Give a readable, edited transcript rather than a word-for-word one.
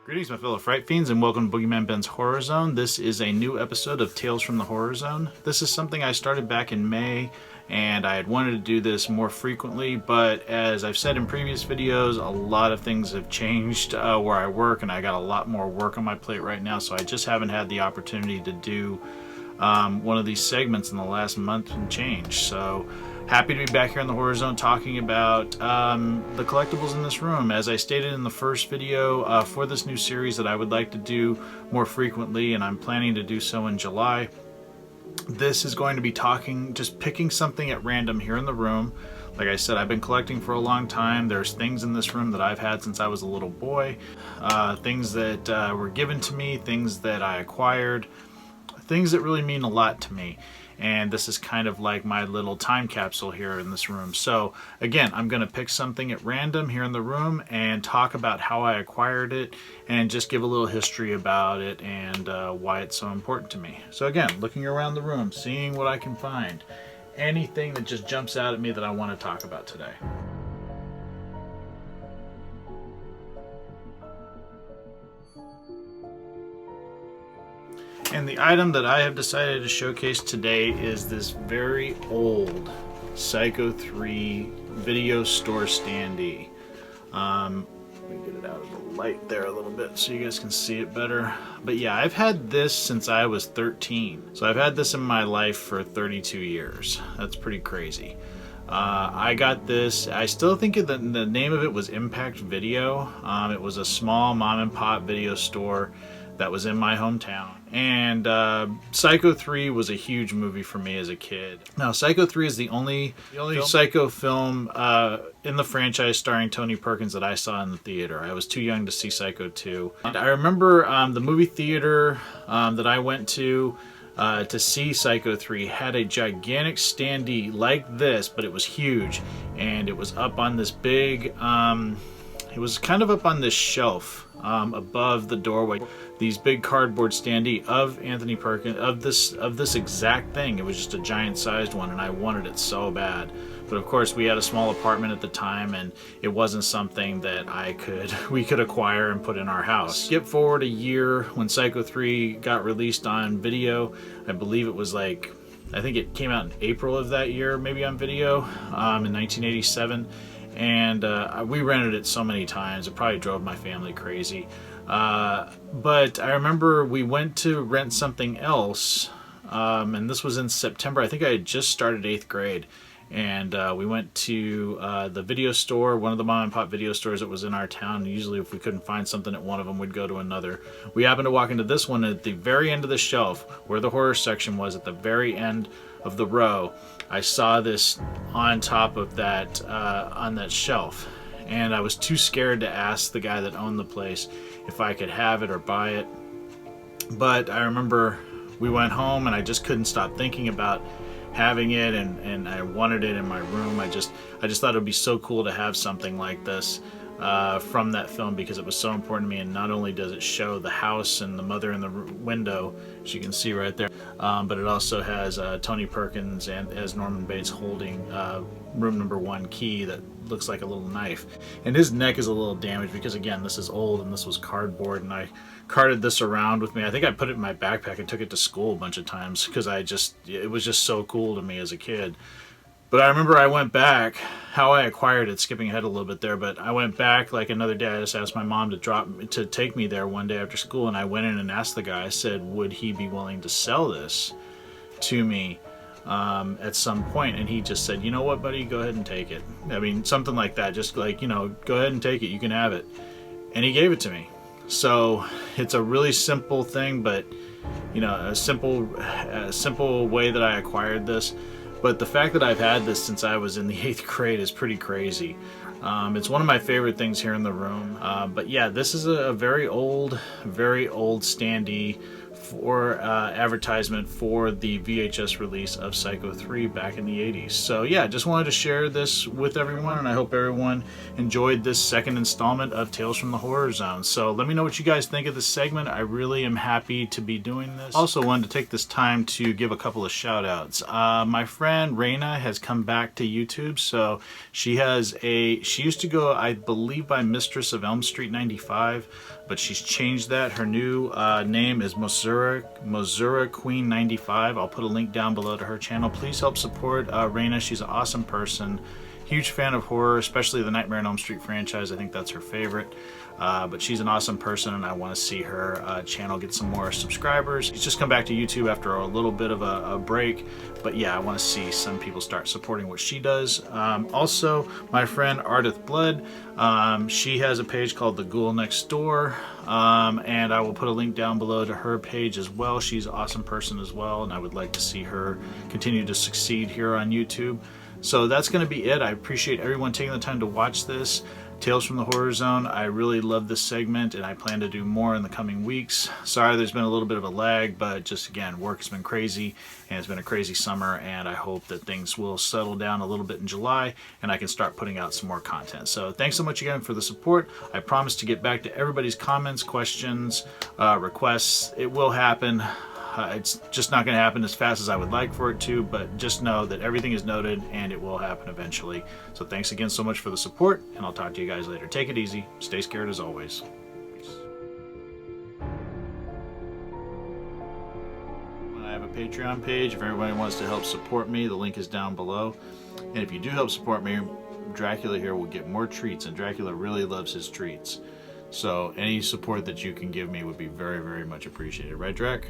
Greetings, my fellow Fright Fiends, and welcome to Boogeyman Ben's Horror Zone. This is a new episode of Tales from the Horror Zone. This is something I started back in May, and I had wanted to do this more frequently, but as I've said in previous videos, a lot of things have changed where I work, and I got a lot more work on my plate right now, so I just haven't had the opportunity to do one of these segments in the last month and change. So happy to be back here in the Horror Zone talking about the collectibles in this room. As I stated in the first video for this new series that I would like to do more frequently, and I'm planning to do so in July. This is going to be just picking something at random here in the room. Like I said, I've been collecting for a long time. There's things in this room that I've had since I was a little boy. Things that were given to me, things that I acquired, things that really mean a lot to me. And this is kind of like my little time capsule here in this room. So again, I'm going to pick something at random here in the room and talk about how I acquired it and just give a little history about it and why it's so important to me. So again, looking around the room, seeing what I can find. Anything that just jumps out at me that I want to talk about today. And the item that I have decided to showcase today is this very old Psycho 3 video store standee. Let me get it out of the light there a little bit so you guys can see it better. But yeah, I've had this since I was 13. So I've had this in my life for 32 years. That's pretty crazy. I got this, I still think the name of it was Impact Video. It was a small mom and pop video store that was in my hometown. And Psycho 3 was a huge movie for me as a kid. Now, Psycho 3 is the only Psycho film in the franchise starring Tony Perkins that I saw in the theater. I was too young to see Psycho 2. And I remember the movie theater that I went to see Psycho 3 had a gigantic standee like this, but it was huge. And it was up on this big, it was kind of up on this shelf above the doorway. These big cardboard standee of Anthony Perkins, of this exact thing. It was just a giant sized one, and I wanted it so bad. But of course, we had a small apartment at the time, and it wasn't something that we could acquire and put in our house. Skip forward a year when Psycho 3 got released on video. I believe it was I think it came out in April of that year, maybe on video, in 1987. And we rented it so many times, it probably drove my family crazy. But I remember we went to rent something else, and this was in September. I think I had just started 8th grade, and we went to the video store, one of the mom and pop video stores that was in our town. Usually if we couldn't find something at one of them, we'd go to another. We happened to walk into this one at the very end of the shelf, where the horror section was, at the very end of the row. I saw this on top of that, on that shelf, and I was too scared to ask the guy that owned the place if I could have it or buy it. But I remember we went home, and I just couldn't stop thinking about having it, and I wanted it in my room. I just thought it would be so cool to have something like this from that film, because it was so important to me. And not only does it show the house and the mother in the window, as you can see right there, but it also has Tony Perkins and as Norman Bates holding room number 1 key that looks like a little knife. And his neck is a little damaged because, again, this is old and this was cardboard, and I carted this around with me. I think I put it in my backpack and took it to school a bunch of times because it was just so cool to me as a kid. But I remember I went back, how I acquired it, skipping ahead a little bit there, but I went back like another day. I just asked my mom to take me there one day after school, and I went in and asked the guy, I said, would he be willing to sell this to me at some point? And he just said, you know what, buddy, go ahead and take it. I mean, something like that, just like, you know, go ahead and take it, you can have it. And he gave it to me. So it's a really simple thing, but, you know, a simple way that I acquired this. But the fact that I've had this since I was in the 8th grade is pretty crazy. It's one of my favorite things here in the room. But yeah, this is a very old standee for advertisement for the VHS release of Psycho 3 back in the 80s. So yeah, just wanted to share this with everyone, and I hope everyone enjoyed this second installment of Tales from the Horror Zone. So let me know what you guys think of this segment. I really am happy to be doing this. Also wanted to take this time to give a couple of shout outs. My friend Raina has come back to YouTube. So she used to go, I believe, by Mistress of Elm Street 95, but she's changed that. Her new name is Mozura Queen 95. I'll put a link down below to her channel. Please help support Raina. She's an awesome person. Huge fan of horror, especially the Nightmare on Elm Street franchise. I think that's her favorite. But she's an awesome person, and I want to see her channel get some more subscribers. She's just come back to YouTube after a little bit of a break, but yeah, I want to see some people start supporting what she does. Also, my friend Ardith Blood, she has a page called The Ghoul Next Door, and I will put a link down below to her page as well. She's an awesome person as well, and I would like to see her continue to succeed here on YouTube. So that's going to be it. I appreciate everyone taking the time to watch this. Tales from the Horror Zone. I really love this segment, and I plan to do more in the coming weeks. Sorry there's been a little bit of a lag, but just again, work has been crazy, and it's been a crazy summer, and I hope that things will settle down a little bit in July, and I can start putting out some more content. So thanks so much again for the support. I promise to get back to everybody's comments, questions, requests. It will happen. It's just not going to happen as fast as I would like for it to, but just know that everything is noted and it will happen eventually. So thanks again so much for the support, and I'll talk to you guys later. Take it easy. Stay scared as always. I have a Patreon page. If everybody wants to help support me, the link is down below. And if you do help support me, Dracula here will get more treats, and Dracula really loves his treats. So any support that you can give me would be very, very much appreciated. Right, Drac?